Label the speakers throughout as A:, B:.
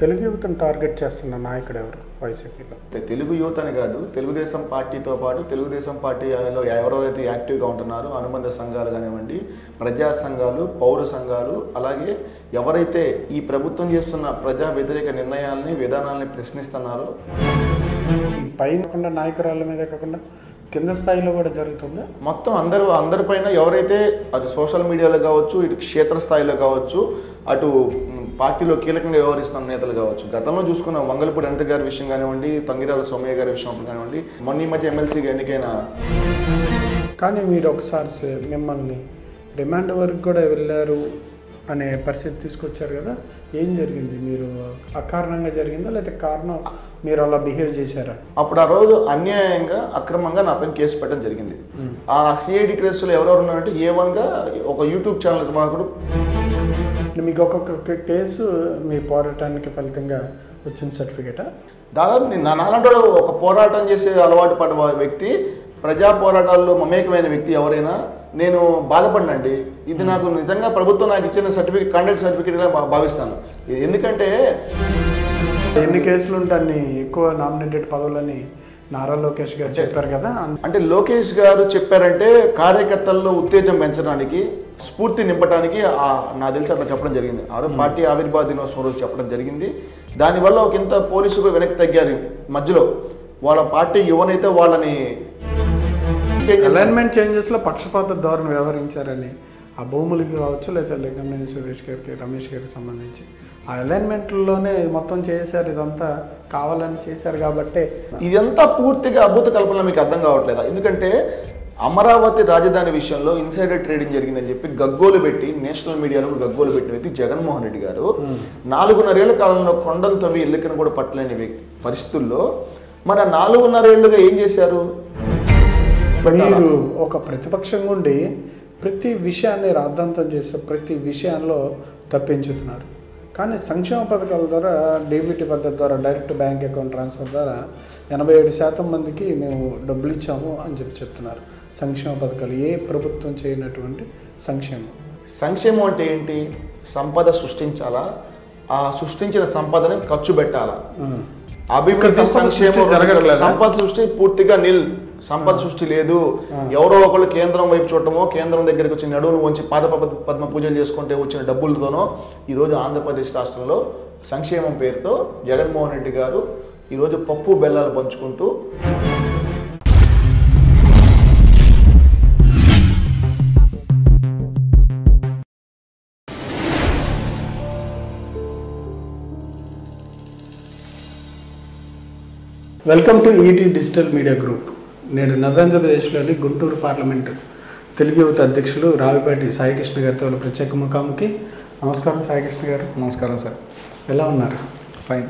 A: తెలుగు యువతను టార్గెట్ చేస్తున్న నాయకుడు ఎవరు వైసీపీలో?
B: తెలుగు యువత అని కాదు, తెలుగుదేశం పార్టీతో పాటు తెలుగుదేశం పార్టీలో ఎవరెవరైతే యాక్టివ్గా ఉంటున్నారో అనుబంధ సంఘాలు కానివ్వండి, ప్రజా సంఘాలు, పౌర సంఘాలు, అలాగే ఎవరైతే ఈ ప్రభుత్వం చేస్తున్న ప్రజా వ్యతిరేక నిర్ణయాలని, విధానాలని ప్రశ్నిస్తున్నారో
A: పైన నాయకురాళ్ళ మీద కాకుండా కింద స్థాయిలో కూడా జరుగుతుందా?
B: మొత్తం అందరిపైన ఎవరైతే అటు సోషల్ మీడియాలో కావచ్చు, ఇటు క్షేత్రస్థాయిలో కావచ్చు, అటు పార్టీలో కీలకంగా వ్యవహరిస్తున్న నేతలు కావచ్చు. గతంలో చూసుకున్న వంగలపూడి అనిత గారి విషయం కానివ్వండి, తంగిరాల సోమయ్య గారి విషయం కానివ్వండి, మొన్న ఈ మధ్య ఎమ్మెల్సీగా ఎన్నికైన.
A: కానీ మీరు ఒకసారి మిమ్మల్ని రిమాండ్ వరకు కూడా వెళ్ళారు అనే పరిస్థితి తీసుకొచ్చారు కదా, ఏం జరిగింది? మీరు అకారణంగా జరిగిందా లేకపోతే కారణం మీరు అలా బిహేవ్ చేశారా?
B: అప్పుడు ఆ రోజు అన్యాయంగా అక్రమంగా నా పైన కేసు పెట్టడం జరిగింది. ఆ సిఐడి కేసులో ఎవరెవరు ఉన్నారంటే A1గా ఒక యూట్యూబ్ ఛానల్ నిర్వాహకుడు.
A: మీకు ఒక్కొక్క కేసు మీ పోరాటానికి ఫలితంగా వచ్చిన సర్టిఫికేటా?
B: దాదాపు నాలాంటి ఒక పోరాటం చేసే అలవాటు పడ్డ వ్యక్తి, ప్రజా పోరాటాల్లో మమేకమైన వ్యక్తి ఎవరైనా నేను బాధపడినండి. ఇది నాకు నిజంగా ప్రభుత్వం నాకు ఇచ్చిన సర్టిఫికేట్, కండక్ట్ సర్టిఫికేట్గా భావిస్తాను. ఎందుకంటే
A: ఎన్ని కేసులు ఉంటే అన్ని ఎక్కువ నామినేటెడ్ పదవులని నారా లోకేష్ గారు చెప్పారు కదా.
B: అంటే లోకేష్ గారు చెప్పారంటే కార్యకర్తల్లో ఉత్తేజం పెంచడానికి, స్ఫూర్తి నింపడానికి నాకు తెలిసి అట్లా చెప్పడం జరిగింది. ఆ రోజు పార్టీ ఆవిర్భావ దినోత్సవం రోజు చెప్పడం జరిగింది. దానివల్ల ఒక ఇంత పోలీసులు వెనక్కి తగ్గారు. మధ్యలో వాళ్ళ పార్టీ యువనైతే వాళ్ళని
A: అలైన్మెంట్ చేంజెస్లో పక్షపాత ధోరణి వ్యవహరించారని, ఆ భూములకి కావచ్చు లేదా లింగంనేని సురేష్ గారికి, రమేష్ గారికి సంబంధించి ఆ అలైన్మెంట్లోనే మొత్తం చేశారు. ఇదంతా కావాలని చేశారు కాబట్టి
B: ఇదంతా పూర్తిగా అద్భుత కల్పన. మీకు అర్థం కావట్లేదా? ఎందుకంటే అమరావతి రాజధాని విషయంలో ఇన్సైడర్ ట్రేడింగ్ జరిగిందని చెప్పి గగ్గోలు పెట్టి, నేషనల్ మీడియాలో గగ్గోలు పెట్టిన వ్యక్తి జగన్మోహన్ రెడ్డి గారు 4.5 ఏళ్ల కాలంలో కొండను తవ్వి ఎల్లికను కూడా పట్టలేని వ్యక్తి పరిస్థితుల్లో మన 4.5 ఏళ్లుగా ఏం చేశారు?
A: మీరు ఒక ప్రతిపక్షంగా ఉండి ప్రతి విషయాన్ని రాద్ధాంతం చేసే ప్రతి విషయాల్లో తప్పించుతున్నారు. కానీ సంక్షేమ పథకాల ద్వారా, డీబీటీ పద్ధతి ద్వారా, డైరెక్ట్ బ్యాంక్ అకౌంట్ ట్రాన్స్ఫర్ ద్వారా 87% మందికి మేము డబ్బులు ఇచ్చాము అని చెప్తున్నారు. సంక్షేమ పథకాలు ఏ ప్రభుత్వం చేయనటువంటి సంక్షేమం
B: అంటే ఏంటి? సంపద సృష్టించాలా, ఆ సృష్టించిన సంపదని ఖర్చు పెట్టాలా. అభివృద్ధి, సంక్షేమం జరగట్లేదు. సంపద సృష్టి పూర్తిగా నిల్. సంపద సృష్టి లేదు. ఎవరో ఒకళ్ళు కేంద్రం వైపు చూడటమో, కేంద్రం దగ్గరికి వచ్చి నడువును వంచి పద్మ పూజలు చేసుకుంటే వచ్చిన డబ్బులతోనో ఈరోజు ఆంధ్రప్రదేశ్ రాష్ట్రంలో సంక్షేమం పేరుతో జగన్మోహన్ రెడ్డి గారు ఈరోజు పప్పు బెల్లాలు పంచుకుంటూ
A: welcome to ET digital media group. నేడు నవ్యాంధ్రప్రదేశ్లోని గుంటూరు పార్లమెంటు తెలుగు యువత అధ్యక్షులు రావిపాటి సాయికృష్ణ గారితో ప్రత్యేక ముఖాముఖి. నమస్కారం సాయికృష్ణ గారు.
B: నమస్కారం సార్.
A: ఎలా ఉన్నారు?
B: ఫైన్.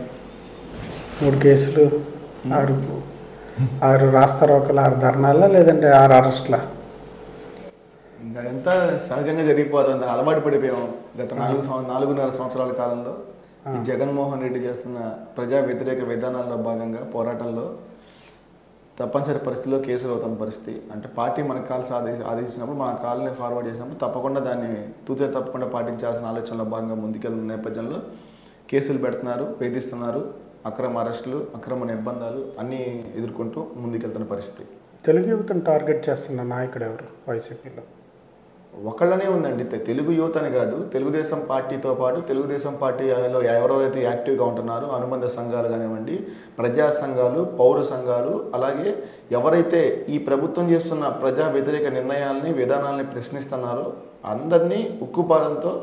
A: 3 కేసులు, 6 రాస్తారోకలు, 6 ధర్నాలా లేదంటే 6 అరెస్ట్లా?
B: ఇంకా ఎంత సహజంగా జరిగిపోతుంది. అలవాటు పడిపోయాము గత 4.5 సంవత్సరాల కాలంలో. ఈ జగన్మోహన్ రెడ్డి చేస్తున్న ప్రజా వ్యతిరేక విధానాల్లో భాగంగా పోరాటంలో తప్పనిసరి పరిస్థితిలో కేసులు అవుతున్న పరిస్థితి. అంటే పార్టీ మన కాల్స్ ఆదేశించినప్పుడు, మన కాల్ని ఫార్వర్డ్ చేసినప్పుడు తప్పకుండా దాన్ని తప్పకుండా పాటించాల్సిన ఆలోచనలో భాగంగా ముందుకెళ్తున్న నేపథ్యంలో కేసులు పెడుతున్నారు, వేధిస్తున్నారు, అక్రమ అరెస్టులు, అక్రమ నిర్బంధాలు అన్నీ ఎదుర్కొంటూ ముందుకెళ్తున్న పరిస్థితి.
A: తెలుగు యువతను టార్గెట్ చేస్తున్న నాయకుడు ఎవరు వైసీపీలో?
B: ఒకళ్ళనే ఉందండి. తెలుగు యువత అని కాదు, తెలుగుదేశం పార్టీతో పాటు తెలుగుదేశం పార్టీలో ఎవరెవరైతే యాక్టివ్గా ఉంటున్నారో అనుబంధ సంఘాలు కానివ్వండి, ప్రజా సంఘాలు, పౌర సంఘాలు, అలాగే ఎవరైతే ఈ ప్రభుత్వం చేస్తున్న ప్రజా వ్యతిరేక నిర్ణయాలని, విధానాలని ప్రశ్నిస్తున్నారో అందరినీ ఉక్కుపాదంతో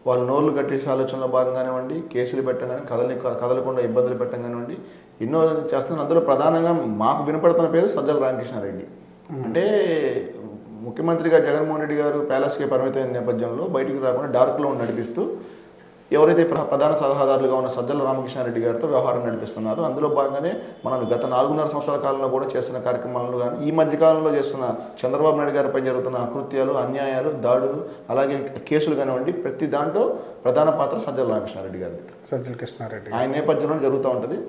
B: వాళ్ళు నోర్లు కట్టేసే ఆలోచనలో భాగంగానివ్వండి, కేసులు పెట్టగానే కదలకుండా ఇబ్బందులు పెట్టగానివ్వండి, ఎన్నో చేస్తున్నారు. అందులో ప్రధానంగా మాకు వినపడుతున్న పేరు సజ్జల రామకృష్ణారెడ్డి. అంటే ముఖ్యమంత్రిగా జగన్మోహన్ రెడ్డి గారు ప్యాలెస్కే పరిమితమైన నేపథ్యంలో బయటికి రాకుండా డార్క్లో నడిపిస్తూ ఎవరైతే ప్రధాన సలహాదారులుగా ఉన్న సజ్జల రామకృష్ణారెడ్డి గారితో వ్యవహారం నడిపిస్తున్నారు. అందులో భాగంగానే మనం గత 4.5 సంవత్సరాల కాలంలో కూడా చేస్తున్న కార్యక్రమాలను కానీ, ఈ మధ్యకాలంలో చేస్తున్న చంద్రబాబు నాయుడు గారిపై జరుగుతున్న అకృత్యాలు, అన్యాయాలు, దాడులు, అలాగే కేసులు కానివ్వండి, ప్రతి దాంట్లో ప్రధాన పాత్ర సజ్జల రామకృష్ణారెడ్డి గారిది.
A: సజ్జల కృష్ణారెడ్డి
B: ఆయన నేపథ్యంలో జరుగుతూ ఉంటుంది.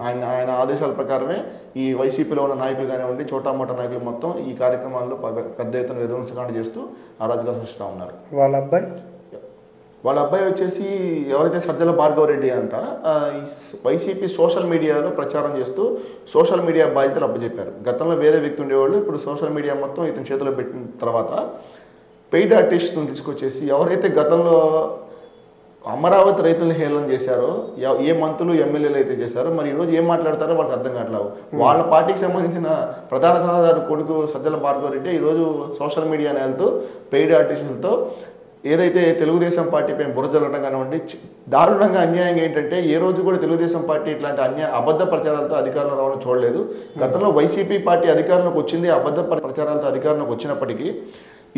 B: ఆయన ఆదేశాల ప్రకారమే ఈ వైసీపీలో ఉన్న నాయకులు కానివ్వండి, చోటామోటా నాయకులు మొత్తం ఈ కార్యక్రమాల్లో పెద్ద ఎత్తున విధ్వంసకాండ చేస్తూ అరాజకాలు సృష్టిస్తూ ఉన్నారు.
A: వాళ్ళ అబ్బాయి
B: వాళ్ళ అబ్బాయి వచ్చేసి ఎవరైతే సజ్జల భార్గవ రెడ్డి అంట వైసీపీ సోషల్ మీడియాలో ప్రచారం చేస్తూ సోషల్ మీడియా బాధ్యతలు అప్పచెప్పారు. గతంలో వేరే వ్యక్తి ఉండేవాళ్ళు, ఇప్పుడు సోషల్ మీడియా మొత్తం ఇతని చేతిలో పెట్టిన తర్వాత పెయిడ్ ఆర్టిస్ట్ని తీసుకొచ్చేసి ఎవరైతే గతంలో అమరావతి రైతులను హేళన చేశారో, ఏ మంత్రులు ఎమ్మెల్యేలు అయితే చేశారో, మరి ఈరోజు ఏం మాట్లాడతారో వాళ్ళకి అర్థం కావట్లేదు. వాళ్ళ పార్టీకి సంబంధించిన ప్రధాన సలహాదారు కొడుకు సజ్జల భార్గవ రెడ్డి ఈరోజు సోషల్ మీడియా నేలతో పెయిడ్ ఆర్టిస్టులతో ఏదైతే తెలుగుదేశం పార్టీ పైన బురజల్లడం కానివ్వండి, దారుణంగా అన్యాయంగా ఏంటంటే ఏ రోజు కూడా తెలుగుదేశం పార్టీ ఇట్లాంటి అబద్ధ ప్రచారాలతో అధికారంలో రావడం చూడలేదు. గతంలో వైసీపీ పార్టీ అధికారంలోకి వచ్చింది అబద్ధ ప్రచారాలతో అధికారంలోకి వచ్చినప్పటికీ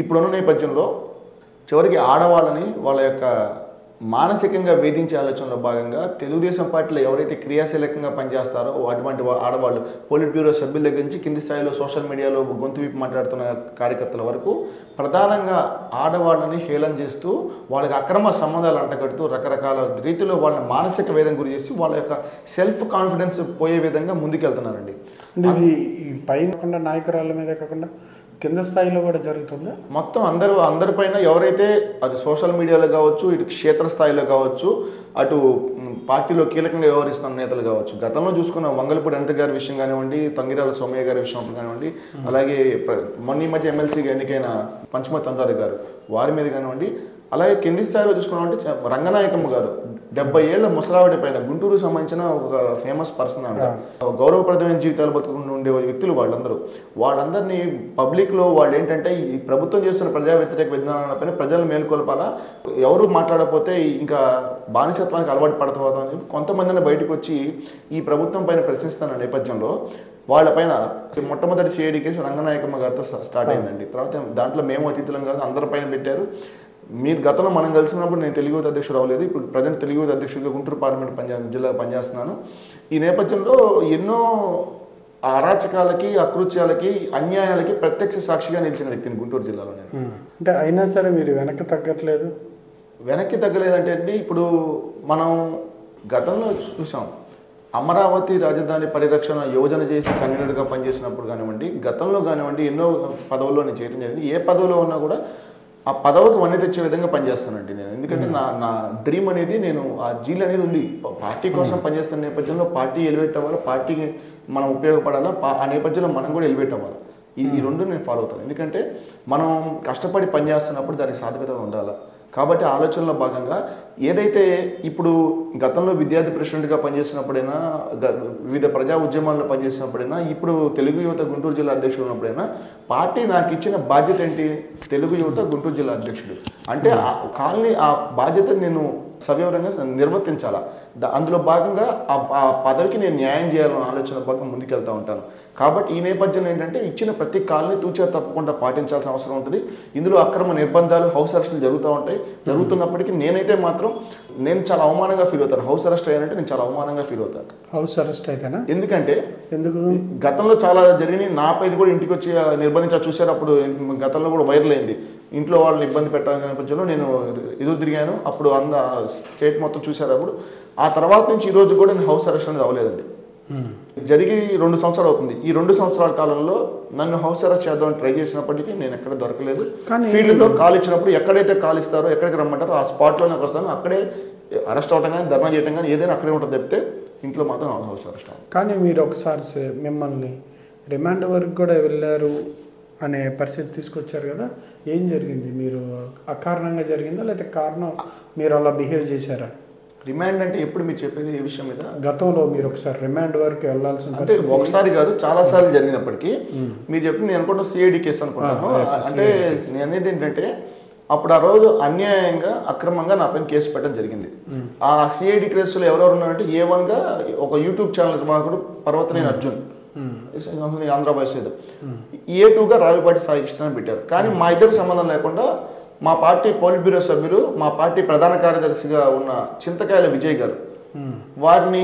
B: ఇప్పుడున్న నేపథ్యంలో చివరికి ఆడవాళ్ళని వాళ్ళ యొక్క మానసికంగా వేధించే ఆలోచనలో భాగంగా తెలుగుదేశం పార్టీలో ఎవరైతే క్రియాశీలకంగా పనిచేస్తారో అటువంటి ఆడవాళ్ళు, పోలిట్ బ్యూరో సభ్యుల దగ్గర నుంచి కింది స్థాయిలో సోషల్ మీడియాలో గొంతు విప్పి మాట్లాడుతున్న కార్యకర్తల వరకు ప్రధానంగా ఆడవాళ్ళని హేళన చేస్తూ వాళ్ళకి అక్రమ సంబంధాలు అంటగడుతూ రకరకాల రీతిలో వాళ్ళని మానసిక వేదన గురి చేసి వాళ్ళ యొక్క సెల్ఫ్ కాన్ఫిడెన్స్ పోయే విధంగా ముందుకెళ్తున్నారండి.
A: ఇది పైన నాయకురాళ్ళ మీదే కాకుండా కింద స్థాయిలో కూడా జరుగుతుందా?
B: మొత్తం అందరిపైన ఎవరైతే అటు సోషల్ మీడియాలో కావచ్చు, ఇటు క్షేత్రస్థాయిలో కావచ్చు, అటు పార్టీలో కీలకంగా వ్యవహరిస్తున్న నేతలు కావచ్చు. గతంలో చూసుకున్న వంగలపూడి అనిత గారి విషయం కానివ్వండి, తంగిరాల సోమయ్య గారి విషయం కానివ్వండి, అలాగే మొన్న ఈ మధ్య ఎమ్మెల్సీగా ఎన్నికైన పంచమతి అనురాధ గారు వారి మీద కానివ్వండి, అలాగే కింది స్థాయిలో చూసుకున్నామంటే రంగనాయకమ్మ గారు 70 ఏళ్ల ముసలావిడి పైన గుంటూరుకు సంబంధించిన ఒక ఫేమస్ పర్సన్ అంట, గౌరవప్రదమైన జీవితాలు బతుకుంటూ ఉండే వ్యక్తులు వాళ్ళందరినీ పబ్లిక్లో వాళ్ళు ఏంటంటే ఈ ప్రభుత్వం చేస్తున్న ప్రజా వ్యతిరేక విధానాలపైన ప్రజలు మేలుకొల్పాలా, ఎవరు మాట్లాడకపోతే ఇంకా బానిసత్వానికి అలవాటు పడతామని చెప్పి కొంతమందిని బయటకు వచ్చి ఈ ప్రభుత్వం పైన ప్రశ్నిస్తున్న నేపథ్యంలో వాళ్ళపైన మొట్టమొదటి సిఐడి కేసు రంగనాయకమ్మ గారితో స్టార్ట్ అయిందండి. తర్వాత దాంట్లో మేము అతిథులం కాదు అందరిపైన పెట్టారు. మీరు గతంలో మనం కలిసినప్పుడు నేను తెలుగు యువత అధ్యక్షుడు అవ్వలేదు, ఇప్పుడు ప్రజెంట్ తెలుగు యువత అధ్యక్షుడిగా గుంటూరు పార్లమెంట్ జిల్లాలో పనిచేస్తున్నాను. ఈ నేపథ్యంలో ఎన్నో అరాచకాలకి, అకృత్యాలకి, అన్యాయాలకి ప్రత్యక్ష సాక్షిగా నిలిచిన వ్యక్తిని గుంటూరు జిల్లాలో నేను.
A: అంటే అయినా సరే మీరు వెనక్కి తగ్గట్లేదు?
B: వెనక్కి తగ్గలేదంటే అండి, ఇప్పుడు మనం గతంలో చూసాం అమరావతి రాజధాని పరిరక్షణ యోజన చేసి కన్వీనర్గా పనిచేసినప్పుడు కానివ్వండి, గతంలో కానివ్వండి ఎన్నో పదవుల్లో నేను చేయడం జరిగింది. ఏ పదవిలో ఉన్నా కూడా ఆ పదవికి వన్నె తెచ్చే విధంగా పనిచేస్తానండి నేను. ఎందుకంటే నా డ్రీమ్ అనేది, నేను ఆ జీల్ అనేది ఉంది. పార్టీ కోసం పనిచేస్తున్న నేపథ్యంలో పార్టీ ఎలివేట్ అవ్వాలి, పార్టీకి మనం ఉపయోగపడాలా, ఆ నేపథ్యంలో మనం కూడా ఎలివేట్ అవ్వాలి. ఈ రెండు నేను ఫాలో అవుతాను. ఎందుకంటే మనం కష్టపడి పనిచేస్తున్నప్పుడు దానికి సాధకత ఉండాలి. కాబట్టి ఆలోచనలో భాగంగా ఏదైతే ఇప్పుడు గతంలో విద్యార్థి ప్రెసిడెంట్గా పనిచేసినప్పుడైనా, వివిధ ప్రజా ఉద్యమాల్లో పనిచేసినప్పుడైనా, ఇప్పుడు తెలుగు యువత గుంటూరు జిల్లా అధ్యక్షుడు ఉన్నప్పుడైనా పార్టీ నాకు ఇచ్చిన బాధ్యత ఏంటి? తెలుగు యువత గుంటూరు జిల్లా అధ్యక్షుడు అంటే ఆ బాధ్యతను నేను సవివరంగా నిర్వర్తించాలా. అందులో భాగంగా ఆ పదవికి నేను న్యాయం చేయాలన్న ఆలోచన భాగంగా ముందుకెళ్తూ ఉంటాను. కాబట్టి ఈ నేపథ్యంలో ఏంటంటే ఇచ్చిన ప్రతి కాల్ని తూచా తప్పకుండా పాటించాల్సిన అవసరం ఉంటుంది. ఇందులో అక్రమ నిర్బంధాలు, హౌస్ అరెస్టులు జరుగుతూ ఉంటాయి. జరుగుతున్నప్పటికీ నేనైతే మాత్రం నేను చాలా అవమానంగా ఫీల్ అవుతాను. హౌస్ అరెస్ట్ అయ్యానంటే నేను చాలా అవమానంగా ఫీల్ అవుతాను.
A: హౌస్ అరెస్ట్ అయితేనా?
B: ఎందుకు గతంలో చాలా జరిగినాయి. నా పైన కూడా ఇంటికి వచ్చి నిర్బంధించా చూశారు. అప్పుడు గతంలో కూడా వైరల్ అయింది. ఇంట్లో వాళ్ళని ఇబ్బంది పెట్టాలనే నేపథ్యంలో నేను ఎదురు తిరిగాను. అప్పుడు స్టేట్ మొత్తం చూశారు. అప్పుడు ఆ తర్వాత నుంచి ఈ రోజు కూడా నేను హౌస్ అరెస్ట్ అనేది అవ్వలేదండి. జరిగి 2 సంవత్సరాలు అవుతుంది. ఈ 2 సంవత్సరాల కాలంలో నన్ను హౌస్ అరెస్ట్ చేద్దామని ట్రై చేసినప్పటికీ నేను ఎక్కడ దొరకలేదు. ఫీల్డ్లో కాల్ ఇచ్చినప్పుడు ఎక్కడైతే కాల్ ఇస్తారో, ఎక్కడికి రమ్మంటారో ఆ స్పాట్లో నాకు వస్తాను. అక్కడే అరెస్ట్ అవడం కానీ, ధర్నా చేయడం కానీ ఏదైనా అక్కడే ఉంటుంది తప్పితే ఇంట్లో మాత్రం హౌస్ అరెస్ట్ అవ్వాలి.
A: కానీ మీరు ఒకసారి మిమ్మల్ని రిమాండ్ వరకు కూడా వెళ్ళారు అనే పరిస్థితి తీసుకొచ్చారు కదా, ఏం జరిగింది? మీరు అకారణంగా జరిగిందా, లేకపోతే కారణం మీరు అలా బిహేవ్ చేశారా?
B: రిమాండ్ అంటే ఎప్పుడు మీరు చెప్పేది ఏ విషయం మీద?
A: గతంలో మీరు ఒకసారి రిమాండ్ వరకు వెళ్ళాల్సిన,
B: అంటే ఒకసారి కాదు చాలా సార్లు జరిగినప్పటికీ మీరు చెప్పింది నేను అనుకుంటున్నా సిఐడి కేసు అనుకుంటాను. అంటే నేను అనేది ఏంటంటే అప్పుడు ఆ రోజు అన్యాయంగా, అక్రమంగా నా పైన కేసు పెట్టడం జరిగింది. ఆ సిఐడి కేసులో ఎవరెవరు ఉన్నారంటే A1గా ఒక యూట్యూబ్ ఛానల్ నిర్వాహకుడు పర్వతనేని అర్జున్, ఆంధ్రప్రదేశ్. A2గా రావిపాటి సాయి కృష్ణ పెట్టారు. కానీ మా ఇద్దరికి సంబంధం లేకుండా మా పార్టీ పోలిట్ బ్యూరో సభ్యులు, మా పార్టీ ప్రధాన కార్యదర్శిగా ఉన్న చింతకాయల విజయ్ గారు, వారిని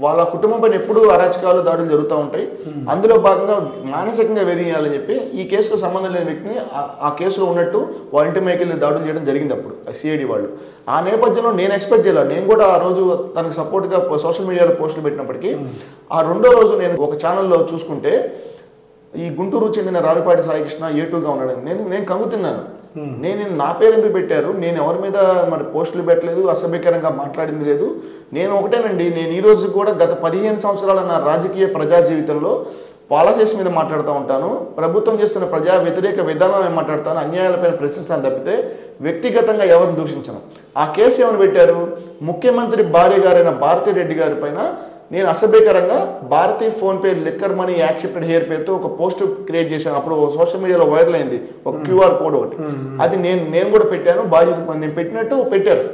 B: వాళ్ళ కుటుంబం పైన ఎప్పుడూ అరాచకాలు, దాడులు జరుగుతూ ఉంటాయి. అందులో భాగంగా మానసికంగా వేధించాలని చెప్పి ఈ కేసులో సంబంధం లేని వ్యక్తిని ఆ కేసులో ఉన్నట్టు వాళ్ళ ఇంటి మేకెళ్ళి దాడులు చేయడం జరిగింది అప్పుడు సిఐడి వాళ్ళు. ఆ నేపథ్యంలో నేను ఎక్స్పెక్ట్ చేయాలి. నేను కూడా ఆ రోజు తనకు సపోర్ట్గా సోషల్ మీడియాలో పోస్టులు పెట్టినప్పటికీ ఆ రెండో రోజు నేను ఒక ఛానల్లో చూసుకుంటే ఈ గుంటూరు చెందిన రావిపాటి సాయి కృష్ణ A2గా ఉన్నాడు. నేను కంగు తిన్నాను. నేను నా పేరు ఎందుకు పెట్టారు? నేను ఎవరి మీద మరి పోస్టులు పెట్టలేదు, అసభ్యకరంగా మాట్లాడింది లేదు. నేను ఒకటేనండి, నేను ఈ రోజు కూడా గత 15 సంవత్సరాల నా రాజకీయ ప్రజా జీవితంలో పాలసీస్ మీద మాట్లాడుతూ ఉంటాను, ప్రభుత్వం చేస్తున్న ప్రజా వ్యతిరేక విధానం ఏం మాట్లాడతాను, అన్యాయాలపైన ప్రశ్నిస్తాను తప్పితే వ్యక్తిగతంగా ఎవరిని దూషించను. ఆ కేసు ఏమని పెట్టారు? ముఖ్యమంత్రి భార్య గారైన భారతీ రెడ్డి గారి పైన నేను అసభ్యకరంగా Bharati PhonePe liquor money accepted here పేరుతో ఒక పోస్ట్ క్రియేట్ చేశాను. అప్పుడు సోషల్ మీడియాలో వైరల్ అయింది ఒక QR కోడ్ ఒకటి. అది నేను కూడా పెట్టాను, బాధ్యత నేను పెట్టినట్టు పెట్టారు.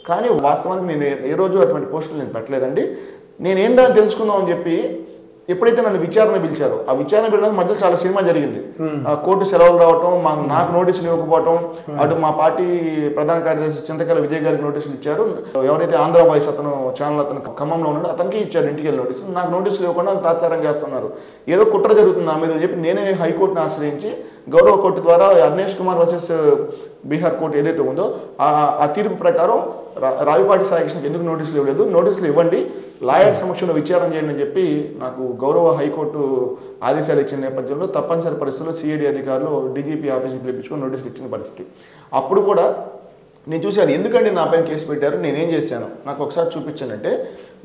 B: కానీ వాస్తవానికి నేను ఏ రోజు అటువంటి పోస్టులు నేను పెట్టలేదండి. నేనేం దాన్ని తెలుసుకుందాం అని చెప్పి ఎప్పుడైతే నన్ను విచారణ పిలిచారో, ఆ విచారణ పిలవడం మధ్యలో చాలా సినిమా జరిగింది. కోర్టు సెలవులు రావటం, నాకు నోటీసులు ఇవ్వకపోవటం, అటు మా పార్టీ ప్రధాన కార్యదర్శి చింతకాయల విజయ్ గారికి నోటీసులు ఇచ్చారు. ఎవరైతే ఆంధ్ర వాయిస్ అతను ఛానల్ అతను ఖమ్మంలో ఉన్నాడో అతనికి ఇచ్చారు ఇంటికి వెళ్ళి నోటీసులు. నాకు నోటీసులు ఇవ్వకుండా తాత్సారం చేస్తున్నారు, ఏదో కుట్ర జరుగుతుంది నా మీద అని చెప్పి నేనే హైకోర్టును ఆశ్రయించి గౌరవ కోర్టు ద్వారా అర్నేష్ కుమార్ వర్సెస్ బీహార్ కోర్టు ఏదైతే ఉందో ఆ తీర్పు ప్రకారం రావిపాటి సాయికృష్ణకి ఎందుకు నోటీసులు ఇవ్వలేదు, నోటీసులు ఇవ్వండి, లాయర్ సమక్షంలో విచారణ చేయండి అని చెప్పి నాకు గౌరవ హైకోర్టు ఆదేశాలు ఇచ్చిన నేపథ్యంలో తప్పనిసరి పరిస్థితుల్లో సిఐడి అధికారులు DGP ఆఫీస్కి పిలిపించుకొని నోటీసులు ఇచ్చిన పరిస్థితి. అప్పుడు కూడా నేను చూశాను, ఎందుకంటే నా పైన కేసు పెట్టారు, నేనేం చేశాను నాకు ఒకసారి చూపించానంటే,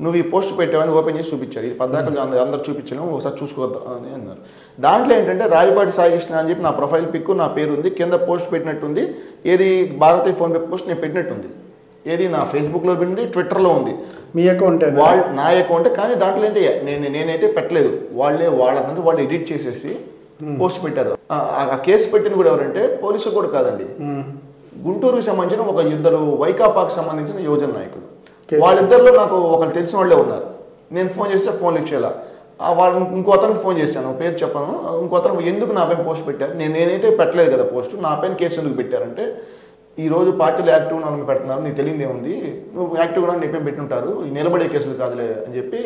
B: నువ్వు ఈ పోస్ట్ పెట్టావని ఓపెన్ చేసి చూపించారు. ఇది పద్దాకలు అందరు చూపించాను, ఒకసారి చూసుకోవద్దాం అని అన్నారు. దాంట్లో ఏంటంటే రావిపాటి సాయికృష్ణ అని చెప్పి నా ప్రొఫైల్ పిక్ నా పేరు ఉంది, కింద పోస్ట్ పెట్టినట్టుంది. ఏది భారతీయ ఫోన్పే పోస్ట్ నేను పెట్టినట్టుంది, ఏది నా ఫేస్బుక్లో ఉంది, ట్విట్టర్లో ఉంది.
A: మీ అకౌంట్
B: నా అకౌంట్, కానీ దాంట్లో ఏంటి నేనైతే పెట్టలేదు. వాళ్ళంటే వాళ్ళు ఎడిట్ చేసేసి పోస్ట్ పెట్టారు. ఆ కేసు పెట్టింది కూడా ఎవరంటే పోలీసులు కూడా కాదండి, గుంటూరుకు సంబంధించిన ఒక ఇద్దరు వైకాపాకు సంబంధించిన యువజన నాయకులు. వాళ్ళిద్దరిలో నాకు ఒకరు తెలిసిన వాళ్ళే ఉన్నారు. నేను ఫోన్ చేస్తే ఫోన్ ఇచ్చేలా వాళ్ళు ఇంకో అతనికి ఫోన్ చేశాను, పేరు చెప్పను. ఇంకో అతను ఎందుకు నా పైన పోస్ట్ పెట్టారు, నేనైతే పెట్టలేదు కదా పోస్ట్, నా పైన కేసు ఎందుకు పెట్టారంటే, ఈరోజు పార్టీలు యాక్టివ్గా నన్ను పెడుతున్నారు, నీకు తెలియదు ఏముంది, నువ్వు యాక్టివ్గా నీ పైన పెట్టింటారు, ఈ నిలబడే కేసులు కాదులే అని చెప్పి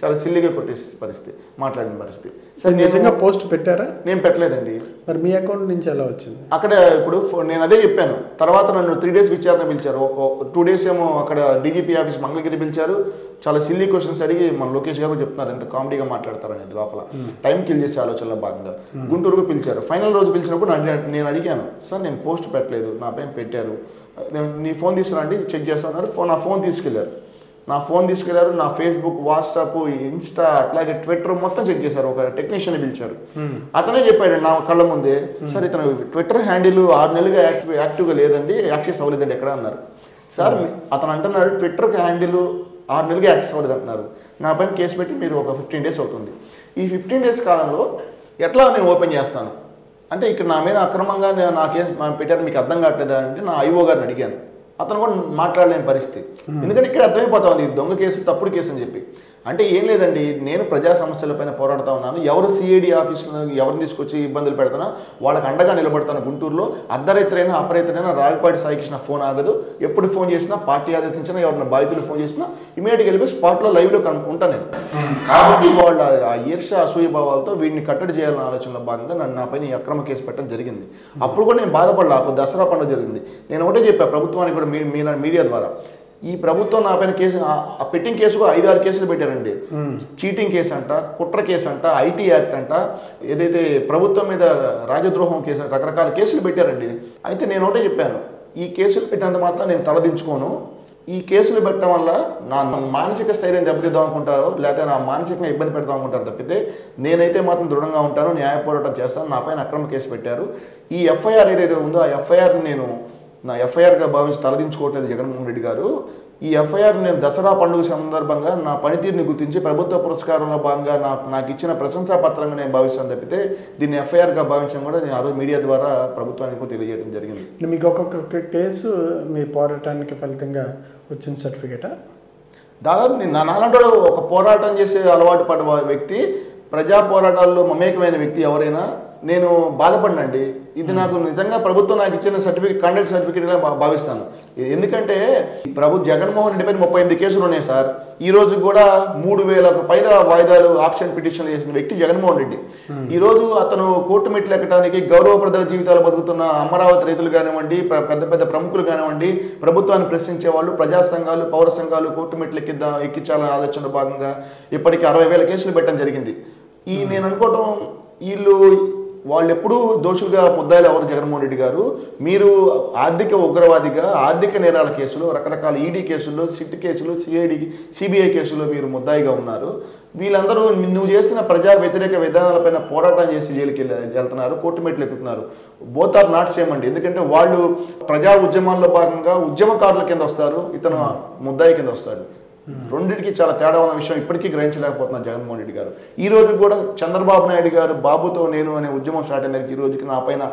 B: చాలా సిల్లిగా కొట్టేసి పరిస్థితి, మాట్లాడిన పరిస్థితి.
A: సరే, నిజంగా పోస్ట్ పెట్టారా?
B: నేను పెట్టలేదండి.
A: మరి మీ అకౌంట్ నుంచి ఎలా వచ్చింది?
B: అక్కడ ఇప్పుడు నేను అదే చెప్పాను. తర్వాత నన్ను 3 days విచారణ పిలిచారు. 2 days ఏమో అక్కడ DGP ఆఫీస్ మంగళగిరి పిలిచారు. చాలా సిల్లీ క్వశ్చన్స్ అడిగి మన లోకేష్ గారు చెప్తున్నారు ఎంత కామెడీగా మాట్లాడతారనేది. లోపల టైం కిల్ చేసే ఆలోచనలో భాగంగా గుంటూరుకు పిలిచారు. ఫైనల్ రోజు పిలిచినప్పుడు నేను అడిగాను, సార్ నేను పోస్ట్ పెట్టలేదు, నా పైన పెట్టారు, నీ ఫోన్ తీసుకురండి చెక్ చేస్తున్నారు. నా ఫోన్ తీసుకెళ్లారు. నా ఫేస్బుక్, వాట్సాప్, ఇన్స్టా, అట్లాగే ట్విట్టర్ మొత్తం చెక్ చేశారు. ఒక టెక్నీషియన్ పిలిచారు. అతనే చెప్పాడు నా కళ్ళ ముందే, సార్ ఇతను ట్విట్టర్ హ్యాండిల్ 6 నెలలుగా యాక్టివ్గా లేదండి, యాక్సెస్ అవ్వలేదండి ఎక్కడ అన్నారు. సార్ అతను అంటున్నాడు ట్విట్టర్ హ్యాండిల్ 6 నెలలుగా యాక్సెస్ అవ్వలేదు అంటున్నారు. నా పైన కేసు పెట్టి మీరు ఒక 15 days అవుతుంది. ఈ 15 days కాలంలో ఎట్లా నేను ఓపెన్ చేస్తాను అంటే, ఇక్కడ నా మీద అక్రమంగా నా కేసు పెట్టారు, మీకు అర్థం కావట్లేదా అంటే నా IO గారిని అడిగాను. అతను కూడా మాట్లాడలేని పరిస్థితి. ఎందుకంటే ఇక్కడ అర్థమైపోతా ఉంది దొంగ కేసు, తప్పుడు కేసు అని చెప్పి. అంటే ఏం లేదండి, నేను ప్రజా సమస్యలపైన పోరాడుతూ ఉన్నాను. ఎవరు CID ఆఫీసులో ఎవరిని తీసుకొచ్చి ఇబ్బందులు పెడతానో వాళ్ళకి అండగా నిలబడతాను. గుంటూరులో అర్ధరైతులైనా అపరైతులైనా రావిపాటి సాయికృష్ణ ఫోన్ ఆగదు. ఎప్పుడు ఫోన్ చేసినా, పార్టీ ఆదేశించినా, ఎవరైనా బాధితులు ఫోన్ చేసినా ఇమీడియట్గా వెళ్ళి స్పాట్లో లైవ్లో ఉంటాను నేను. కాబట్టి వాళ్ళ ఆ ఈర్ష్య అసూయభావాలతో వీడిని కట్టడి చేయాలన్న ఆలోచనలో భాగంగా నా పైన ఈ అక్రమ కేసు పెట్టడం జరిగింది. అప్పుడు కూడా నేను బాధపడలా. అప్పుడు దసరా పండుగ జరిగింది. నేను ఒకటే చెప్పాను ప్రభుత్వానికి కూడా, మీడియా ద్వారా, ఈ ప్రభుత్వం నా పైన కేసు, ఆ పెట్టింగ్ కేసు కూడా 5-6 కేసులు పెట్టారండి. చీటింగ్ కేసు అంట, కుట్ర కేసు అంట, IT యాక్ట్ అంట, ఏదైతే ప్రభుత్వం మీద రాజద్రోహం కేసు, రకరకాల కేసులు పెట్టారండి. అయితే నేను ఒకటే చెప్పాను, ఈ కేసులు పెట్టినంత మాత్రం నేను తలదించుకోను. ఈ కేసులు పెట్టడం వల్ల నా మానసిక స్థైర్యం దెబ్బతిద్దాం అనుకుంటారో, లేకపోతే నా మానసికంగా ఇబ్బంది పెడదాం అనుకుంటారు తప్పితే నేనైతే మాత్రం దృఢంగా ఉంటాను, న్యాయ పోరాటం చేస్తాను. నా పైన అక్రమ కేసు పెట్టారు. ఈ FIR ఏదైతే ఉందో ఆ FIRని నేను నా FIRగా భావించి తలదించుకోవట్లేదు జగన్మోహన్ రెడ్డి గారు. ఈ FIR నేను దసరా పండుగ సందర్భంగా నా పనితీరుని గుర్తించి ప్రభుత్వ పురస్కారంలో భాగంగా నాకు ఇచ్చిన ప్రశంసా పత్రంగా నేను భావిస్తాను తప్పితే దీన్ని FIRగా భావించడం కూడా నేను ఆ రోజు మీడియా ద్వారా ప్రభుత్వానికి తెలియజేయడం జరిగింది.
A: మీకు ఒక్కొక్క కేసు మీ పోరాటానికి ఫలితంగా వచ్చిన సర్టిఫికేటా?
B: దాదాపు నాలాంటి ఒక పోరాటం చేసే అలవాటు పడ్డ వ్యక్తి, ప్రజా పోరాటాల్లో మమేకమైన వ్యక్తి ఎవరైనా నేను బాధపడినండి. ఇది నాకు నిజంగా ప్రభుత్వం నాకు ఇచ్చిన సర్టిఫికేట్, కండక్ట్ సర్టిఫికేట్గా భావిస్తాను. ఎందుకంటే జగన్మోహన్ రెడ్డి పైన 38 కేసులు ఉన్నాయి సార్. ఈ రోజు కూడా 3000కు పైగా వాయిదాలు ఆప్షన్ పిటిషన్లు చేసిన వ్యక్తి జగన్మోహన్ రెడ్డి. ఈ రోజు అతను కోర్టు మెట్లు ఎక్కడానికి గౌరవప్రద జీవితాలు బతుకుతున్న అమరావతి రైతులు కానివ్వండి, పెద్ద పెద్ద ప్రముఖులు కానివ్వండి, ప్రభుత్వాన్ని ప్రశ్నించే వాళ్ళు, ప్రజా సంఘాలు, పౌర సంఘాలు కోర్టు మెట్లు ఎక్కించాలనే ఆలోచనలో భాగంగా ఇప్పటికీ 60,000 కేసులు పెట్టడం జరిగింది. నేను అనుకోవటం వీళ్ళు వాళ్ళు ఎప్పుడూ దోషులుగా ముద్దాయిలు ఎవరు జగన్మోహన్ రెడ్డి గారు. మీరు ఆర్థిక ఉగ్రవాదిగా ఆర్థిక నేరాల కేసులు, రకరకాల ఈడీ కేసుల్లో, సిట్ కేసులు, సిబిఐ కేసుల్లో మీరు ముద్దాయిగా ఉన్నారు. వీళ్ళందరూ నువ్వు చేస్తున్న ప్రజా వ్యతిరేక విధానాలపైన పోరాటం చేసి జైలుకి వెళ్తున్నారు, కోర్టు మెట్లు ఎక్కుతున్నారు. బోత్ ఆర్ నాట్ సేమ్ అండి. ఎందుకంటే వాళ్ళు ప్రజా ఉద్యమాల్లో భాగంగా ఉద్యమకారుల కింద వస్తారు, ఇతను ముద్దాయి కింద వస్తాడు. రెండింటికి చాలా తేడా ఉన్న విషయం ఇప్పటికీ గ్రహించలేకపోతున్నారు జగన్మోహన్ రెడ్డి గారు. ఈ రోజు కూడా చంద్రబాబు నాయుడు గారు బాబుతో నేను అనే ఉద్యమం స్టార్ట్ అయిన ఈ రోజుకి నా పైన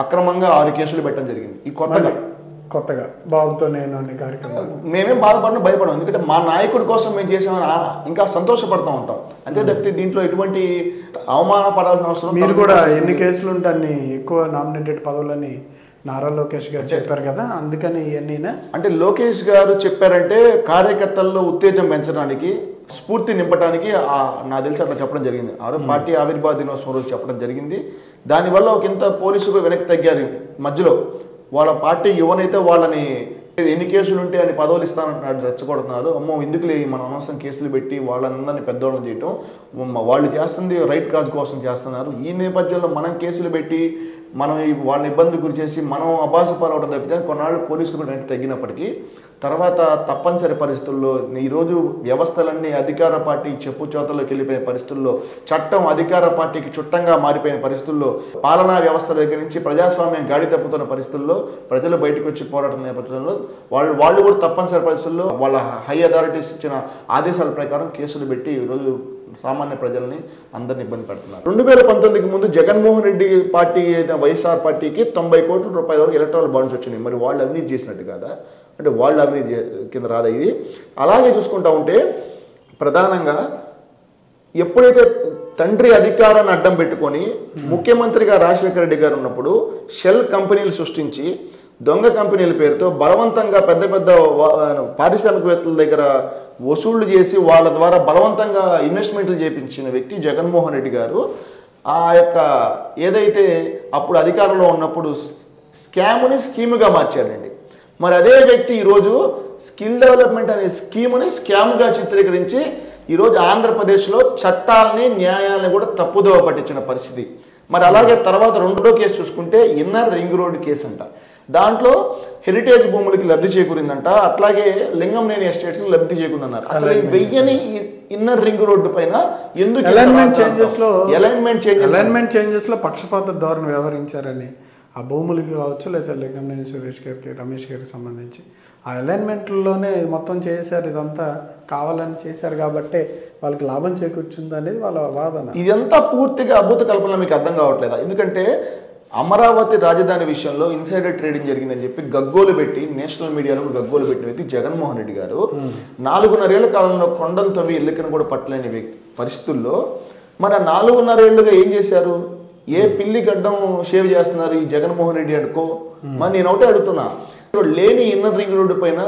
B: అక్రమంగా 6 కేసులు పెట్టడం జరిగింది. ఈ
A: కొత్తగా బాబుతో నేను అనే కార్యక్రమం
B: మేమేం బాధపడడం భయపడం. ఎందుకంటే మా నాయకుడి కోసం మేము చేసామని ఇంకా సంతోషపడుతూ ఉంటాం. అంతే తప్పితే దీంట్లో ఎటువంటి అవమానపడాల్సిన అవసరం.
A: మీరు కూడా ఎన్ని కేసులు ఉంటే అన్ని ఎక్కువ నామినేటెడ్ పదవులని నారా లోకేష్ గారు చెప్పారు కదా, అందుకని ఇవన్నీనా?
B: అంటే లోకేష్ గారు చెప్పారంటే కార్యకర్తల్లో ఉత్తేజం పెంచడానికి, స్ఫూర్తి నింపడానికి నాకు తెలిసి అట్లా చెప్పడం జరిగింది. పార్టీ ఆవిర్భావ దినోత్సవం రోజు చెప్పడం జరిగింది. దానివల్ల ఒక ఇంత పోలీసులు వెనక్కి తగ్గారు. మధ్యలో వాళ్ళ పార్టీ యువనైతే వాళ్ళని ఎన్ని కేసులు ఉంటే అని పదవులు ఇస్తానంటున్నాడు, రెచ్చగొడుతున్నారు. అమ్మో ఎందుకులే మనం అనవసరం కేసులు పెట్టి వాళ్ళందరినీ పెద్దవాళ్ళని చేయటం, వాళ్ళు చేస్తుంది రైట్ కాజ్ కోసం చేస్తున్నారు. ఈ నేపథ్యంలో మనం కేసులు పెట్టి మనం వాళ్ళని ఇబ్బంది గురి చేసి మనం అబాసు పాలవడం తప్పితే కొన్నాళ్ళు పోలీసులు కూడా వెనక్కి తగ్గినప్పటికీ తర్వాత తప్పనిసరి పరిస్థితుల్లో ఈరోజు వ్యవస్థలన్నీ అధికార పార్టీ చెప్పు చోతలోకి వెళ్ళిపోయిన పరిస్థితుల్లో, చట్టం అధికార పార్టీకి చుట్టంగా మారిపోయిన పరిస్థితుల్లో, పాలనా వ్యవస్థ దగ్గర నుంచి ప్రజాస్వామ్యం గాడి తప్పుతున్న పరిస్థితుల్లో ప్రజలు బయటకు వచ్చి పోరాటం నేపథ్యంలో వాళ్ళు కూడా తప్పనిసరి పరిస్థితుల్లో వాళ్ళ హై అథారిటీస్ ఇచ్చిన ఆదేశాల ప్రకారం కేసులు పెట్టి ఈరోజు సామాన్య ప్రజల్ని అందరిని ఇబ్బంది పెడుతున్నారు. 2019కి ముందు జగన్మోహన్ రెడ్డి పార్టీ వైఎస్ఆర్ పార్టీకి 90 కోట్ల రూపాయల వరకు ఎలక్ట్రల్ బాండ్స్ వచ్చినాయి. మరి వాళ్ళు అవినీతి చేసినట్టు కాదా? అంటే వాళ్ళు అవినీతి కింద రాదా ఇది? అలాగే చూసుకుంటా ఉంటే ప్రధానంగా ఎప్పుడైతే తండ్రి అధికారాన్ని అడ్డం పెట్టుకొని ముఖ్యమంత్రిగా రాజశేఖర రెడ్డి గారు ఉన్నప్పుడు షెల్ కంపెనీలు సృష్టించి దొంగ కంపెనీల పేరుతో బలవంతంగా పెద్ద పెద్ద పారిశ్రామికవేత్తల దగ్గర వసూళ్లు చేసి వాళ్ళ ద్వారా బలవంతంగా ఇన్వెస్ట్మెంట్లు చేయించిన వ్యక్తి జగన్మోహన్ రెడ్డి గారు. ఆ యొక్క ఏదైతే అప్పుడు అధికారంలో ఉన్నప్పుడు స్కామ్ని స్కీముగా మార్చారండి. మరి అదే వ్యక్తి ఈరోజు స్కిల్ డెవలప్మెంట్ అనే స్కీముని స్కామ్గా చిత్రీకరించి ఈరోజు ఆంధ్రప్రదేశ్లో చట్టాలని న్యాయాలను కూడా తప్పుదోవ పట్టించిన పరిస్థితి. మరి అలాగే తర్వాత రెండో కేసు చూసుకుంటే ఇన్నర్ రింగ్ రోడ్ కేసు అంట. దాంట్లో హెరిటేజ్ భూములకి లబ్ధి చేకూరిందంట, అట్లాగే లింగంనేని ఎస్టేట్స్ లబ్ధి చేకూరిందన్నారు. అసలు వెయ్యని ఇన్నర్ రింగ్ రోడ్డు పైన ఎందుకు
A: అలైన్మెంట్ చేంజెస్ లో పక్షపాత ధోరణి వ్యవహరించారని ఆ భూములకి కావచ్చు, లేదా లింగంనేని సురేష్ గారికి, రమేష్ గారికి సంబంధించి ఆ అలైన్మెంట్లోనే మొత్తం చేశారు. ఇదంతా కావాలని చేశారు కాబట్టి వాళ్ళకి లాభం చేకూర్చుంది అనేది వాళ్ళ వాదన.
B: ఇదంతా పూర్తిగా అద్భుత కల్పన మీకు అర్థం కావట్లేదా? ఎందుకంటే అమరావతి రాజధాని విషయంలో ఇన్సైడర్ ట్రేడింగ్ జరిగిందని చెప్పి గగ్గోలు పెట్టి నేషనల్ మీడియాలో గగ్గోలు పెట్టిన వ్యక్తి జగన్మోహన్ రెడ్డి గారు 4.5 ఏళ్ల కాలంలో కొండను తవ్వి ఎల్లికను కూడా పట్టలేని వ్యక్తి పరిస్థితుల్లో మరి 4.5 ఏళ్లుగా ఏం చేశారు? ఏ పిల్లి గడ్డం షేవ్ చేస్తున్నారు ఈ జగన్మోహన్ రెడ్డి అనుకో. మరి నేను ఒకటే అడుగుతున్నా, లేని ఇన్నర్ రింగ్ రోడ్డు పైన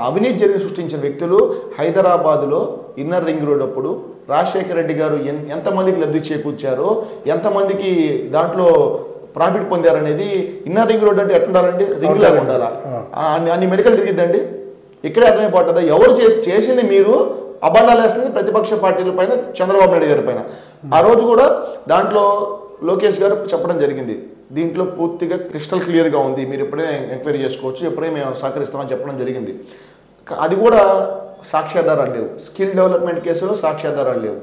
B: అవినీతి జరిగి సృష్టించిన వ్యక్తులు హైదరాబాద్లో ఇన్నర్ రింగ్ రోడ్ అప్పుడు రాజశేఖర రెడ్డి గారు ఎంతమందికి లబ్ధి చేకూర్చారో, ఎంతమందికి దాంట్లో ప్రాఫిట్ పొందారనేది. ఇన్నర్ రింగ్ రోడ్ అంటే ఎట్లుండాలండి? రింగ్ లాగా ఉండాలా? అన్ని మెడికల్ తిరిగిద్దండి. ఇక్కడే అర్థమైపోతుందా ఎవరు చేసింది? మీరు అబద్ధాలు వేస్తుంది ప్రతిపక్ష పార్టీల పైన, చంద్రబాబు నాయుడు గారి పైన. ఆ రోజు కూడా దాంట్లో లోకేష్ గారు చెప్పడం జరిగింది, దీంట్లో పూర్తిగా క్రిస్టల్ క్లియర్గా ఉంది, మీరు ఎప్పుడే ఎంక్వైరీ చేసుకోవచ్చు, ఎప్పుడే మేము సహకరిస్తామని చెప్పడం జరిగింది. అది కూడా సాక్ష్యాధారాలు లేవు. స్కిల్ డెవలప్మెంట్ కేసులో సాక్ష్యాధారాలు లేవు.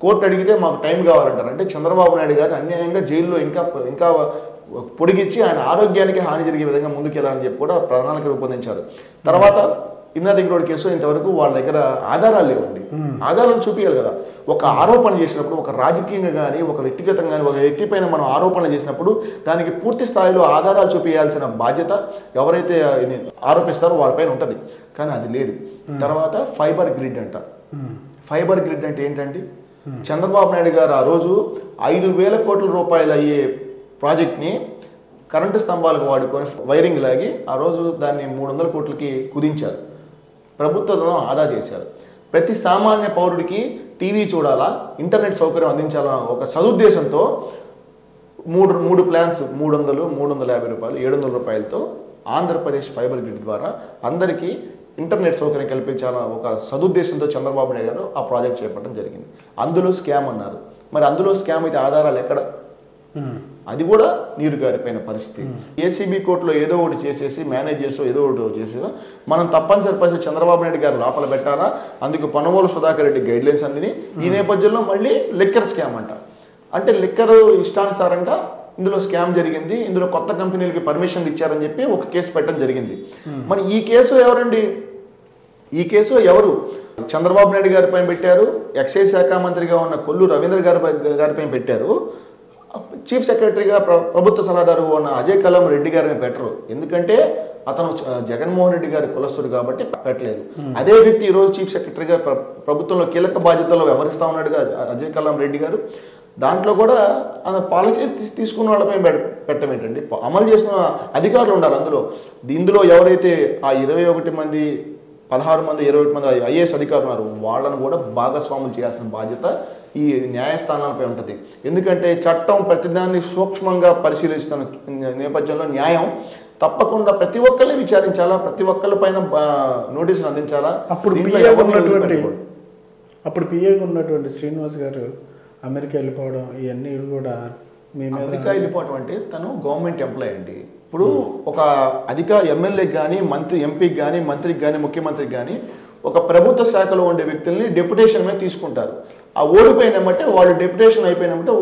B: కోర్టు అడిగితే మాకు టైం కావాలంటారు. అంటే చంద్రబాబు నాయుడు గారు అన్యాయంగా జైల్లో ఇంకా పొడిగించి ఆయన ఆరోగ్యానికి హాని జరిగే విధంగా ముందుకెళ్ళాలని చెప్పి కూడా ప్రణాళిక రూపొందించారు. తర్వాత ఇన్నర్ రింగ్ రోడ్ కేసు ఇంతవరకు వాళ్ళ దగ్గర ఆధారాలు లేవండి. ఆధారాలు చూపించాలి కదా. ఒక ఆరోపణ చేసినప్పుడు, ఒక రాజకీయంగా కానీ, ఒక వ్యక్తిగతంగా కానీ, ఒక వ్యక్తి పైన మనం ఆరోపణ చేసినప్పుడు దానికి పూర్తి స్థాయిలో ఆధారాలు చూపించాల్సిన బాధ్యత ఎవరైతే ఆరోపిస్తారో వాళ్ళపైన ఉంటుంది. కానీ అది లేదు. తర్వాత ఫైబర్ గ్రిడ్ అంట. ఫైబర్ గ్రిడ్ అంటే ఏంటండి? చంద్రబాబు నాయుడు గారు ఆ రోజు 5,000 కోట్ల రూపాయలు అయ్యే ప్రాజెక్ట్ని కరెంటు స్తంభాలకు వాడుకొని వైరింగ్ లాగి ఆ రోజు దాన్ని 300 కోట్లకి కుదించారు. ప్రభుత్వం ఆదా చేశారు. ప్రతి సామాన్య పౌరుడికి టీవీ చూడాలా, ఇంటర్నెట్ సౌకర్యం అందించాలన్న ఒక సదుద్దేశంతో మూడు ప్లాన్స్ 300, 350 రూపాయలు, 700 రూపాయలతో ఆంధ్రప్రదేశ్ ఫైబర్ గ్రిడ్ ద్వారా అందరికీ ఇంటర్నెట్ సౌకర్యం కల్పించాలన్న ఒక సదుద్దేశంతో చంద్రబాబు నాయుడు గారు ఆ ప్రాజెక్ట్ చేపట్టడం జరిగింది. అందులో స్కామ్ అన్నారు. మరి అందులో స్కామ్ అయితే ఆధారాలు ఎక్కడ? అది కూడా నీరు గారిపోయిన పరిస్థితి. ఏసీబీ కోర్టులో ఏదో ఒకటి చేసేసి మేనేజ్ చేసో ఏదో ఒకటి చేసేదో మనం తప్పనిసరి పరిస్థితి చంద్రబాబు నాయుడు గారు లోపల పెట్టాలా. అందుకు పనుమూల సుధాకర్ రెడ్డి గైడ్లైన్స్ అందిని. ఈ నేపథ్యంలో మళ్ళీ లిక్కర్ స్కామ్ అంటే లిక్కర్ ఇష్టానుసారంగా ఇందులో స్కామ్ జరిగింది, ఇందులో కొత్త కంపెనీలకి పర్మిషన్లు ఇచ్చారని చెప్పి ఒక కేసు పెట్టడం జరిగింది. మరి ఈ కేసు ఎవరండి? ఈ కేసు ఎవరు? చంద్రబాబు నాయుడు గారి పైన పెట్టారు. ఎక్సైజ్ శాఖ మంత్రిగా ఉన్న కొల్లు రవీంద్ర గారి పైన పెట్టారు. చీఫ్ సెక్రటరీగా ప్రభుత్వ సలహాదారు ఉన్న అజయ్ కలాం రెడ్డి గారిని పెట్టరు. ఎందుకంటే అతను జగన్మోహన్ రెడ్డి గారి కులస్తుడు కాబట్టి పెట్టలేదు. అదే వ్యక్తి ఈరోజు చీఫ్ సెక్రటరీగా ప్రభుత్వంలో కీలక బాధ్యతలో వ్యవహరిస్తా ఉన్నాడుగా అజయ్ కలాం రెడ్డి గారు. దాంట్లో కూడా పాలసీస్ తీసుకున్న వాళ్ళపై పెట్టడం ఏంటండి? అమలు చేసిన అధికారులు ఉండాలి అందులో. ఇందులో ఎవరైతే ఆ 21 మంది 16 మంది 21 మంది ఐఏఎస్ అధికారులు ఉన్నారు వాళ్ళను కూడా భాగస్వాములు చేయాల్సిన బాధ్యత ఈ న్యాయస్థానాలపై ఉంటుంది. ఎందుకంటే చట్టం ప్రతిదాన్ని సూక్ష్మంగా పరిశీలిస్తున్న నేపథ్యంలో న్యాయం తప్పకుండా ప్రతి ఒక్కరిని విచారించాలా, ప్రతి ఒక్కరి పైన నోటీసులు అందించాలా.
A: అప్పుడు పిఏగా ఉన్నటువంటి శ్రీనివాస్ గారు అమెరికా వెళ్ళిపోవడం ఇవన్నీ కూడా
B: అమెరికా వెళ్ళిపోవడం అంటే తను గవర్నమెంట్ ఎంప్లాయీ అండి. ఇప్పుడు ఒక ఎమ్మెల్యేకి కానీ ఎంపీకి కానీ మంత్రికి కానీ ముఖ్యమంత్రికి కానీ ఒక ప్రభుత్వ శాఖలో ఉండే వ్యక్తుల్ని డెప్యుటేషన్ మీద తీసుకుంటారు. ఆ ఓడిపోయినామంటే వాళ్ళు డెప్యుటేషన్ అయిపోయినామంటే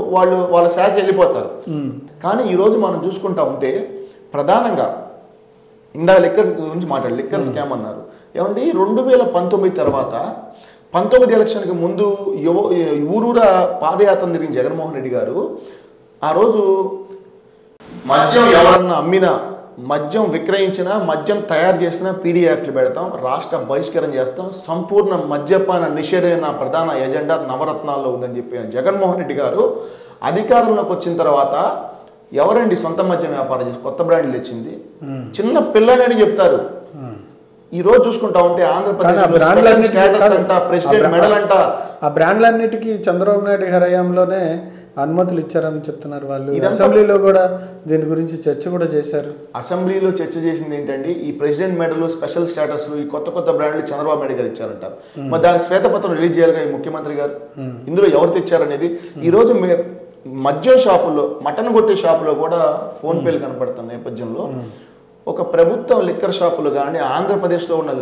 B: వాళ్ళ శాఖ వెళ్ళిపోతారు. కానీ ఈరోజు మనం చూసుకుంటా ఉంటే ప్రధానంగా ఇందా లిక్కర్ గురించి మాట్లాడారు, లిక్కర్ స్కామ్ అన్నారు. ఏమంటే 2019 తర్వాత 19 ఎలక్షన్కి ముందు ఊరూరా పాదయాత్ర తిరిగిన జగన్మోహన్ రెడ్డి గారు ఆ రోజు మద్యం ఎవరన్నా అమ్మినా, మద్యం విక్రయించినా, మద్యం తయారు చేసినా పీడీ యాక్ట్లు పెడతాం, రాష్ట్ర బహిష్కరణ చేస్తాం, సంపూర్ణ మద్యపాన నిషేధం నా ప్రధాన ఎజెండా నవరత్నాల్లో ఉందని చెప్పిన జగన్మోహన్ రెడ్డి గారు అధికారంలోకి వచ్చిన తర్వాత ఎవరండి సొంత మద్యం వ్యాపారం చేసి కొత్త బ్రాండ్లు తెచ్చింది? చిన్న పిల్లలని చెప్తారు. ఈ రోజు చూసుకుంటా ఉంటే
A: ఆ బ్రాండ్లన్నిటికీ చంద్రబాబు నాయుడు హయాంలోనే అనుమతులు ఇచ్చారని చెప్తున్నారు వాళ్ళు. అసెంబ్లీలో కూడా దీని గురించి చర్చ కూడా చేశారు.
B: అసెంబ్లీలో చర్చ చేసింది ఏంటండి? ఈ ప్రెసిడెంట్ మెడలు, స్పెషల్ స్టేటస్లు, ఈ కొత్త బ్రాండ్లు చంద్రబాబు నాయుడు గారు ఇచ్చారంటారు. మరి దాని శ్వేతపత్రం రిలీజ్ చేయాలిగా ఈ ముఖ్యమంత్రి గారు. ఇందులో ఎవరు తెచ్చారనేది ఈ రోజు మద్యం షాపుల్లో, మటన్ కొట్టే షాపులో కూడా ఫోన్ పేలు కనపడుతున్న నేపథ్యంలో ఒక ప్రభుత్వ లిక్కర్ షాపులు కానీ ఆంధ్రప్రదేశ్లో ఉన్న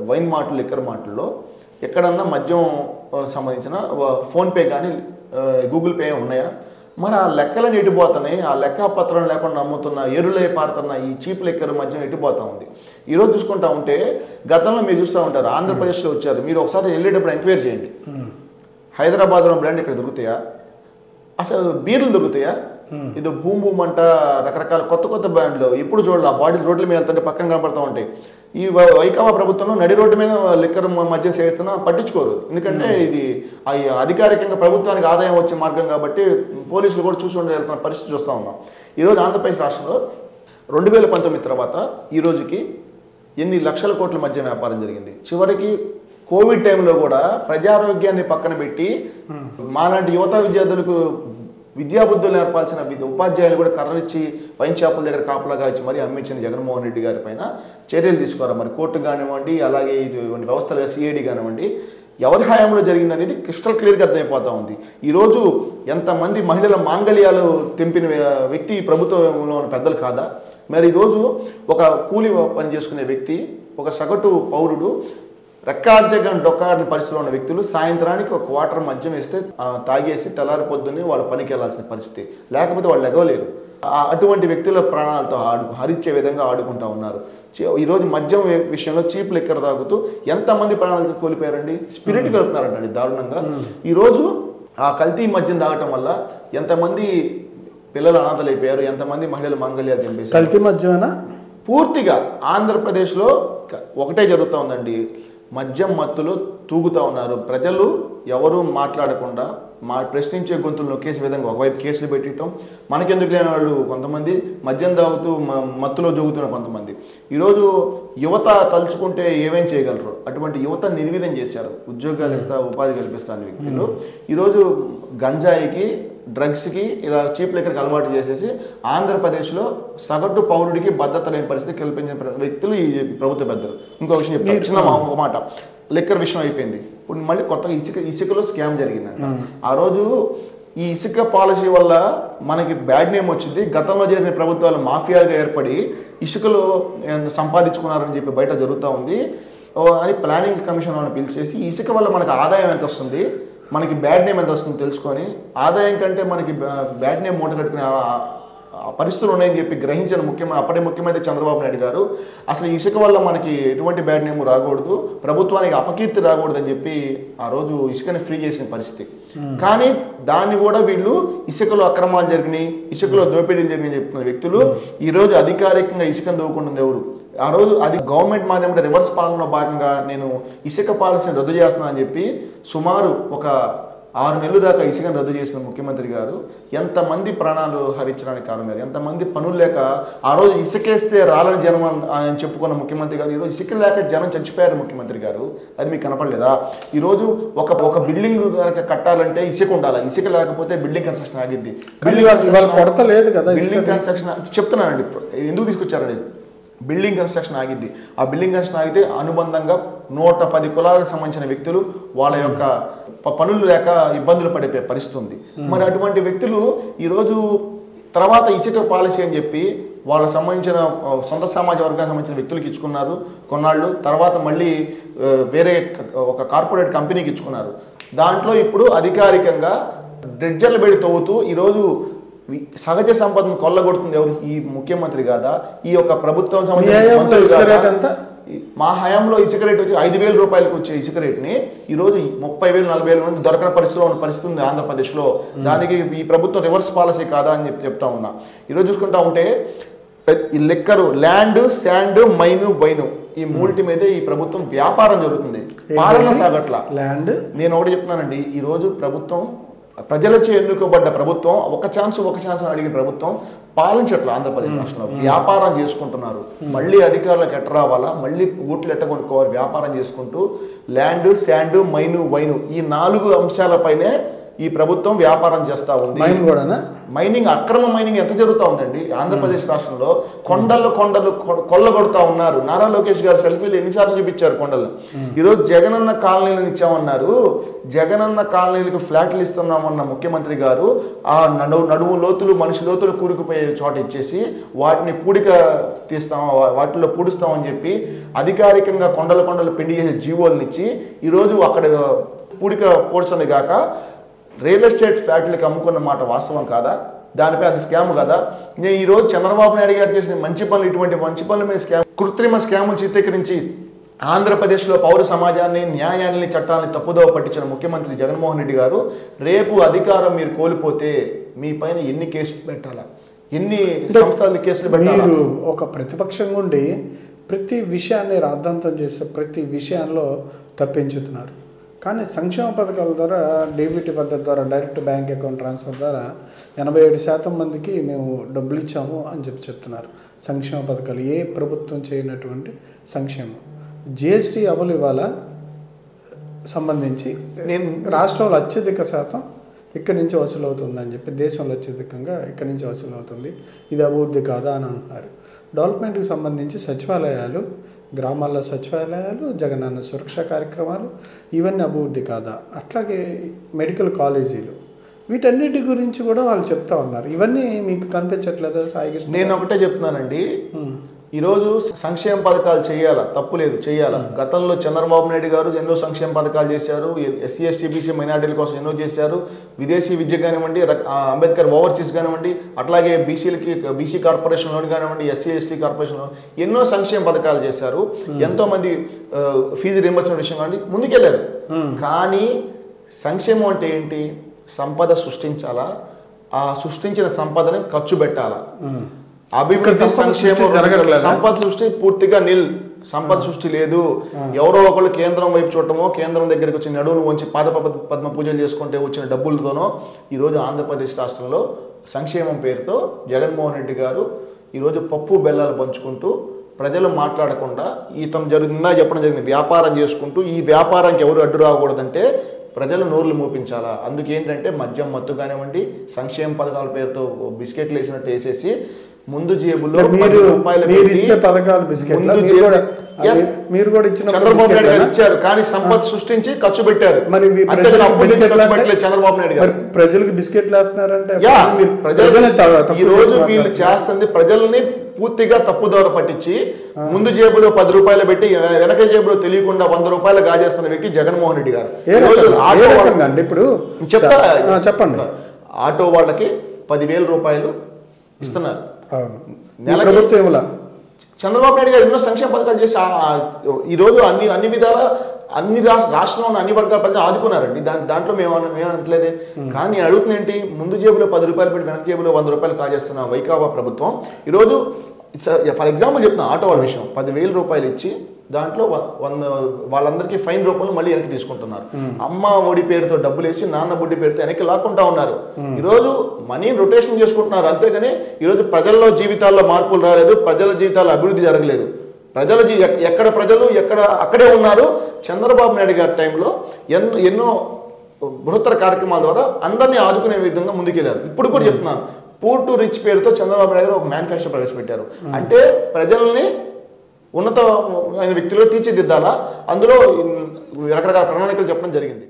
B: వైన్ మార్టులు, లిక్కర్ మార్టుల్లో ఎక్కడన్నా మద్యం సంబంధించిన ఫోన్పే కానీ గూగుల్ పే ఉన్నాయా? మరి ఆ లెక్కలను ఎటుపోతున్నాయి? ఆ లెక్కపత్రం లేకుండా అమ్ముతున్న ఎరులై పారుతున్న ఈ చీప్ లిక్కర్ మద్యం ఎటుపోతా ఉంది. ఈరోజు చూసుకుంటా ఉంటే గతంలో మీరు చూస్తూ ఉంటారు, ఆంధ్రప్రదేశ్లో వచ్చారు, మీరు ఒకసారి వెళ్ళేటప్పుడు ఎంక్వైరీ చేయండి. హైదరాబాద్లో బ్రాండ్ ఇక్కడ దొరుకుతాయా? అసలు బీర్లు దొరుకుతాయా? ఇది బూమ్ బూమ్ అంట రకరకాల కొత్త బ్రాండ్లు ఎప్పుడు చూడాలి. ఆ బాడీ రోడ్ల మీద వెళ్తుంటే పక్కన కనపడుతూ ఉంటాయి. ఈ వైకాపా ప్రభుత్వంలో నడి రోడ్డు మీద లిక్కర్ మద్యం సేవిస్తున్నా పట్టించుకోరు. ఎందుకంటే ఇది అధికారికంగా ప్రభుత్వానికి ఆదాయం వచ్చే మార్గం కాబట్టి పోలీసులు కూడా చూసి వెళ్తున్న పరిస్థితి చూస్తూ ఉన్నాం. ఈరోజు ఆంధ్రప్రదేశ్ రాష్ట్రంలో 2019 తర్వాత ఈ రోజుకి ఎన్ని లక్షల కోట్ల మద్యం వ్యాపారం జరిగింది. చివరికి కోవిడ్ టైంలో కూడా ప్రజారోగ్యాన్ని పక్కన పెట్టి మాలాంటి యువత విద్యార్థులకు విద్యాబుద్ధులు నేర్పాల్సిన ఉపాధ్యాయులు కూడా కర్రలిచ్చి వైన్ షాపుల దగ్గర కాపలాగా ఇచ్చి మరీ అమ్మించిన జగన్మోహన్ రెడ్డి గారి పైన చర్యలు తీసుకోరా? మరి కోర్టు కానివ్వండి, అలాగే ఇటువంటి వ్యవస్థలుగా సిఐడి కానివ్వండి, ఎవరి హయాంలో జరిగిందనేది క్రిస్టల్ క్లియర్గా అర్థమైపోతూ ఉంది. ఈరోజు ఎంతమంది మహిళల మాంగళ్యాలు తెంపిన వ్యక్తి ప్రభుత్వంలో ఉన్న పెద్దలు కాదా? మరి ఈరోజు ఒక కూలి పని చేసుకునే వ్యక్తి, ఒక సగటు పౌరుడు, రెక్కాడితే కానీ డొక్కాడిన పరిస్థితిలో ఉన్న వ్యక్తులు సాయంత్రానికి ఒక క్వార్టర్ మద్యం వేస్తే తాగేసి తెల్లారి పొద్దున్నే వాళ్ళ పనికి వెళ్లాల్సిన పరిస్థితి, లేకపోతే వాళ్ళు ఎగవలేరు. అటువంటి వ్యక్తుల ప్రాణాలతో హరించే విధంగా ఆడుకుంటూ ఉన్నారు. ఈరోజు మద్యం విషయంలో చీప్ లిక్కర్ తాగుతూ ఎంతమంది ప్రాణాలకు కోల్పోయారండి? స్పిరిట్ కలుపుతున్నారంటండి దారుణంగా. ఈరోజు ఆ కల్తీ మద్యం తాగటం వల్ల ఎంతమంది పిల్లలు అనాథలు అయిపోయారు, ఎంతమంది మహిళలు మంగళ్యాలు తెంపేశారు.
A: కల్తీ మద్యమేనా?
B: పూర్తిగా ఆంధ్రప్రదేశ్లో ఒకటే జరుగుతూ ఉందండి. మద్యం మత్తులో తూగుతూ ఉన్నారు. ప్రజలు ఎవరు మాట్లాడకుండా ప్రశ్నించే గొంతులు నొక్కేసే విధంగా ఒకవైపు కేసులు పెట్టడం, మనకెందుకు లేని వాళ్ళు కొంతమంది మద్యం తాగుతూ మత్తులో జోగుతున్న కొంతమంది. ఈరోజు యువత తలుచుకుంటే ఏమేం చేయగలరు? అటువంటి యువత నిర్వీర్యం చేశారు. ఉద్యోగాలు ఇస్తా, ఉపాధి కల్పిస్తాను వ్యక్తులు ఈరోజు గంజాయికి, డ్రగ్స్కి, ఇలా చీప్ లిక్కర్కి అలవాటు చేసేసి ఆంధ్రప్రదేశ్లో సగటు పౌరుడికి భద్రత లేని పరిస్థితి కల్పించిన వ్యక్తులు ఈ ప్రభుత్వ పెద్దలు. ఇంకో విషయం చెప్తాను, చిన్న ఒక మాట. లిక్కర్ విషయం అయిపోయింది, ఇప్పుడు మళ్ళీ కొత్తగా ఇసుకలో స్కామ్ జరిగిందంట. ఆ రోజు ఈ ఇసుక పాలసీ వల్ల మనకి బ్యాడ్ నేమ్ వచ్చింది. గతంలో చేసిన ప్రభుత్వాలు మాఫియాగా ఏర్పడి ఇసుకలో సంపాదించుకున్నారని చెప్పి బయట జరుగుతూ ఉంది అని ప్లానింగ్ కమిషన్ వాళ్ళని పిలిచేసి ఇసుక వల్ల మనకి ఆదాయం ఎంత వస్తుంది, మనకి బ్యాడ్ నేమ్ ఎంత వస్తుందో తెలుసుకొని ఆదాయం కంటే మనకి బ్యాడ్ నేమ్ మూట కట్టుకునే పరిస్థితులు ఉన్నాయని చెప్పి గ్రహించిన అప్పటి ముఖ్యమంత్రి చంద్రబాబు నాయుడు గారు అసలు ఇసుక వల్ల మనకి ఎటువంటి బ్యాడ్ నేమ్ రాకూడదు, ప్రభుత్వానికి అపకీర్తి రాకూడదు అని చెప్పి ఆ రోజు ఇసుకని ఫ్రీ చేసిన పరిస్థితి. కానీ దాన్ని కూడా వీళ్ళు ఇసుకలో అక్రమాలు జరిగినాయి, ఇసుకలో దోపిడీలు జరిగినాయి చెప్తున్న వ్యక్తులు ఈరోజు అధికారికంగా ఇసుకను దోవుకుంటుంది ఎవరు? ఆ రోజు అది గవర్నమెంట్ మాధ్యమంలో రివర్స్ పాలనలో భాగంగా నేను ఇసుక పాలసీని రద్దు చేస్తున్నా అని చెప్పి సుమారు ఒక 6 నెలల దాకా ఇసుకను రద్దు చేసిన ముఖ్యమంత్రి గారు ఎంతమంది ప్రాణాలు హరించడానికి కారణం, ఎంతమంది పనులు లేక ఆ రోజు ఇసుకేస్తే రాలని జనం అని చెప్పుకున్న ముఖ్యమంత్రి గారు ఈరోజు ఇసుక లేక జనం చచ్చిపోయారు ముఖ్యమంత్రి గారు. అది మీకు కనపడలేదా? ఈరోజు ఒక బిల్డింగ్ కనుక కట్టాలంటే ఇసుక ఉండాలి, ఇసుక లేకపోతే బిల్డింగ్ కన్స్ట్రక్షన్ ఆగిద్ది. బిల్డింగ్ కన్స్ట్రక్షన్ చెప్తున్నానండి, ఎందుకు తీసుకొచ్చారండి? బిల్డింగ్ కన్స్ట్రక్షన్ ఆగిద్ది. ఆ బిల్డింగ్ కన్స్ట్రక్షన్ ఆగితే అనుబంధంగా 110 కులాలకు సంబంధించిన వ్యక్తులు వాళ్ళ యొక్క పనులు లేక ఇబ్బందులు పడే పరిస్థితి ఉంది. మరి అటువంటి వ్యక్తులు ఈరోజు తర్వాత ఇసుక పాలసీ అని చెప్పి వాళ్ళకి సంబంధించిన సొంత సమాజ వర్గానికి సంబంధించిన వ్యక్తులకు ఇచ్చుకున్నారు కొన్నాళ్ళు, తర్వాత మళ్ళీ వేరే ఒక కార్పొరేట్ కంపెనీకి ఇచ్చుకున్నారు. దాంట్లో ఇప్పుడు అధికారికంగా డ్రెడ్జర్లు పెడి తవ్వుతూ ఈరోజు సహజ సంపదను కొల్లగొడుతుంది ఎవరు? ఈ ముఖ్యమంత్రి కాదా? ఈ యొక్క ప్రభుత్వం సంబంధించిన మా హయాంలో ఇసుక రేట్ వచ్చి 5,000 రూపాయలకు వచ్చే ఇసుక రేట్ని ఈరోజు 30,000 40,000 నుండి దొరకని పరిస్థితిలో ఉన్న పరిస్థితి ఉంది ఆంధ్రప్రదేశ్లో. దానికి ఈ ప్రభుత్వం రివర్స్ పాలసీ కాదా అని చెప్తా ఉన్నా. ఈరోజు చూసుకుంటా ఉంటే ఈ liquor land, sand, mine, wine ఈ మూడింటి మీదే ఈ ప్రభుత్వం వ్యాపారం జరుగుతుంది, పాలన సాగట్ల. ల్యాండ్ నేను ఒకటి చెప్తున్నానండి, ఈరోజు ప్రభుత్వం ప్రజలచే ఎన్నుకోబడ్డ ప్రభుత్వం ఒక ఛాన్స్ అడిగిన ప్రభుత్వం పాలించట్ల ఆంధ్రప్రదేశ్ రాష్ట్రంలో. వ్యాపారం చేసుకుంటున్నారు. మళ్ళీ అధికారులకు ఎట్ట రావాలా, మళ్ళీ ఓట్లు ఎట్ట కొనుక్కోవాలి, వ్యాపారం చేసుకుంటూ ల్యాండ్, శాండ్, మైను, వైను ఈ 4 అంశాలపైనే ఈ ప్రభుత్వం వ్యాపారం చేస్తూ ఉంది. మైనింగ్ అక్రమ మైనింగ్ ఎంత జరుగుతూ ఉందండి ఆంధ్రప్రదేశ్ రాష్ట్రంలో? కొండలు కొల్లగొడతా ఉన్నారు. నారా లోకేష్ గారు సెల్ఫీలు ఎన్నిసార్లు చూపించారు కొండలు. ఈరోజు జగనన్న కాలనీలను ఇచ్చామన్నారు, జగనన్న కాలనీలకు ఫ్లాట్లు ఇస్తున్నామన్న ముఖ్యమంత్రి గారు ఆ నడుము లోతులు మనిషి లోతులు కూరుకుపోయే చోట ఇచ్చేసి వాటిని పూడిక తీస్తాం, వాటిల్లో పూడుస్తామని చెప్పి అధికారికంగా కొండలు పిండి చేసే జీవోలను ఇచ్చి ఈరోజు అక్కడ పూడిక పోడ్చింది కాక రియల్ ఎస్టేట్ ఫ్యాక్టరీకి అమ్ముకున్న మాట వాస్తవం కాదా? దానిపై అది స్కామ్ కదా? నేను ఈరోజు చంద్రబాబు నాయుడు గారు చేసిన మంచి పనులు, ఇటువంటి మంచి పనుల మీద కృత్రిమ స్కాములు చిత్రీకరించి ఆంధ్రప్రదేశ్లో పౌర సమాజాన్ని, న్యాయాన్ని, చట్టాన్ని తప్పుదోవ పట్టించిన ముఖ్యమంత్రి జగన్మోహన్ రెడ్డి గారు రేపు అధికారం మీరు కోల్పోతే మీ పైన ఎన్ని కేసులు పెట్టాలా, ఎన్ని సంస్థల కేసులు పెట్టాలా?
A: మీరు ఒక ప్రతిపక్షంగా ఉండి ప్రతి విషయాన్ని రాద్ధాంతం చేస్తే ప్రతి విషయాల్లో తప్పించుతున్నారు. కానీ సంక్షేమ పథకాల ద్వారా డీబీటీ పద్ధతి ద్వారా డైరెక్ట్ బ్యాంక్ అకౌంట్ ట్రాన్స్ఫర్ ద్వారా 87% మందికి మేము డబ్బులు ఇచ్చాము అని చెప్తున్నారు. సంక్షేమ పథకాలు ఏ ప్రభుత్వం చేయనటువంటి సంక్షేమం. జిఎస్టీ అమలు ఇవాళ సంబంధించి రాష్ట్రంలో అత్యధిక శాతం ఇక్కడి నుంచి వసూలు అవుతుందని చెప్పి, దేశంలో అత్యధికంగా ఇక్కడి నుంచి వసూలు అవుతుంది, ఇది అభివృద్ధి కాదా అని అంటున్నారు. డెవలప్మెంట్కి సంబంధించి సచివాలయాలు, గ్రామాల్లో సచివాలయాలు, జగనన్న సురక్ష కార్యక్రమాలు ఇవన్నీ అభివృద్ధి కాదా? అట్లాగే మెడికల్ కాలేజీలు, వీటన్నిటి గురించి కూడా వాళ్ళు చెప్తా ఉన్నారు. ఇవన్నీ మీకు కనిపించట్లేదా సాయికృష్ణ?
B: నేను ఒకటే చెప్తున్నానండి, ఈరోజు సంక్షేమ పథకాలు చేయాలా, తప్పు లేదు, చేయాలా. గతంలో చంద్రబాబు నాయుడు గారు ఎన్నో సంక్షేమ పథకాలు చేశారు, ఎస్సీ ఎస్టీ బీసీ మైనార్టీల కోసం ఎన్నో చేశారు. విదేశీ విద్య కానివ్వండి, అంబేద్కర్ ఓవర్సీస్ కానివ్వండి, అట్లాగే బీసీలకి బీసీ కార్పొరేషన్ లోన్ కానివ్వండి, ఎస్సీ ఎస్టీ కార్పొరేషన్ లోన్ ఎన్నో సంక్షేమ పథకాలు చేశారు. ఎంతో మంది ఫీజు రీయింబర్స్మెంట్ విషయం కానివ్వండి ముందుకెళ్ళారు. కానీ సంక్షేమం అంటే ఏంటి? సంపద సృష్టించాలా, ఆ సృష్టించిన సంపదని ఖర్చు పెట్టాలా. అభివృద్ధి సంక్షేమం సంపద సృష్టి పూర్తిగా సంపద సృష్టి లేదు. ఎవరో ఒకళ్ళు కేంద్రం వైపు చూడటమో, కేంద్రం దగ్గరికి వచ్చి నడువును వంచి పద్మ పూజలు చేసుకుంటే వచ్చిన డబ్బులతోనో ఈరోజు ఆంధ్రప్రదేశ్ రాష్ట్రంలో సంక్షేమం పేరుతో జగన్మోహన్ రెడ్డి గారు ఈరోజు పప్పు బెల్లాలు పంచుకుంటూ ప్రజలు మాట్లాడకుండా ఇందా చెప్పడం జరిగింది, వ్యాపారం చేసుకుంటూ ఈ వ్యాపారానికి ఎవరు అడ్డు రాకూడదంటే ప్రజలు నోర్లు మూపించాలా. అందుకేంటంటే మద్యం మత్తు కానివ్వండి, సంక్షేమ పథకాల పేరుతో బిస్కెట్లు వేసినట్టు వేసేసి ముందు జేబులో Yes.
A: మీరు కూడా ఇచ్చిన
B: చంద్రబాబు నాయుడు గారు ఇచ్చారు, కానీ సంపద సృష్టించి ఖర్చు పెట్టారు.
A: మరి
B: చంద్రబాబు నాయుడు గారు
A: ప్రజలకు బిస్కెట్లు వేస్తున్నారంటే
B: ఈ రోజు వీళ్ళు చేస్తుంది ప్రజల్ని పూర్తిగా తప్పుదోవ పట్టించి ముందు జేబులో 10 రూపాయలు పెట్టి వెనక జేబులో తెలియకుండా 100 రూపాయలు గాజేస్తున్న వ్యక్తి జగన్మోహన్ రెడ్డి గారు.
A: ఇప్పుడు చెప్పండి,
B: ఆటో వాళ్ళకి 10,000 రూపాయలు ఇస్తున్నారు
A: ప్రభుత్వం.
B: చంద్రబాబు నాయుడు గారు ఎన్నో సంక్షేమ పథకాలు చేసి ఈ రోజు అన్ని విధాల అన్ని రాష్ట్రంలో ఉన్న అన్ని వర్గాల ప్రజలు ఆదుకున్నారండి. దాంట్లో మేము అనట్లేదే. కానీ అడుగుతుంది ఏంటి, ముందు జేబులో 10 రూపాయలు పెట్టి వెనక జేబులో 100 రూపాయలు కాజేస్తున్న వైకాపా ప్రభుత్వం ఈరోజు ఫర్ ఎగ్జాంపుల్ చెప్తున్నా, ఆటో వాళ్ళ విషయం 10,000 రూపాయలు ఇచ్చి దాంట్లో 100 వాళ్ళందరికీ ఫైన్ రూపాయలు మళ్ళీ వెనక్కి తీసుకుంటున్నారు. అమ్మ ఒడి పేరుతో డబ్బులు వేసి నాన్న బుడ్డి పేరుతో వెనక్కి లాక్కుంటా ఉన్నారు. ఈరోజు మనీ రొటేషన్ చేసుకుంటున్నారు, అంతేగాని ఈరోజు ప్రజల్లో జీవితాల్లో మార్పులు రాలేదు, ప్రజల జీవితాల్లో అభివృద్ధి జరగలేదు. ఎక్కడ ప్రజలు అక్కడే ఉన్నారు. చంద్రబాబు నాయుడు గారి టైంలో ఎన్నో బృహత్తర కార్యక్రమాల ద్వారా అందరినీ ఆదుకునే విధంగా ముందుకెళ్లారు. ఇప్పుడు కూడా చెప్తున్నాను, పూర్ టు రిచ్ పేరుతో చంద్రబాబు నాయుడు గారు ఒక మేనిఫెస్టో ప్రవేశపెట్టారు. అంటే ప్రజల్ని ఉన్నతమైన వ్యక్తులుగా తీర్చిదిద్దాలా, అందులో రకరకాల ప్రణాళికలు చెప్పడం జరిగింది.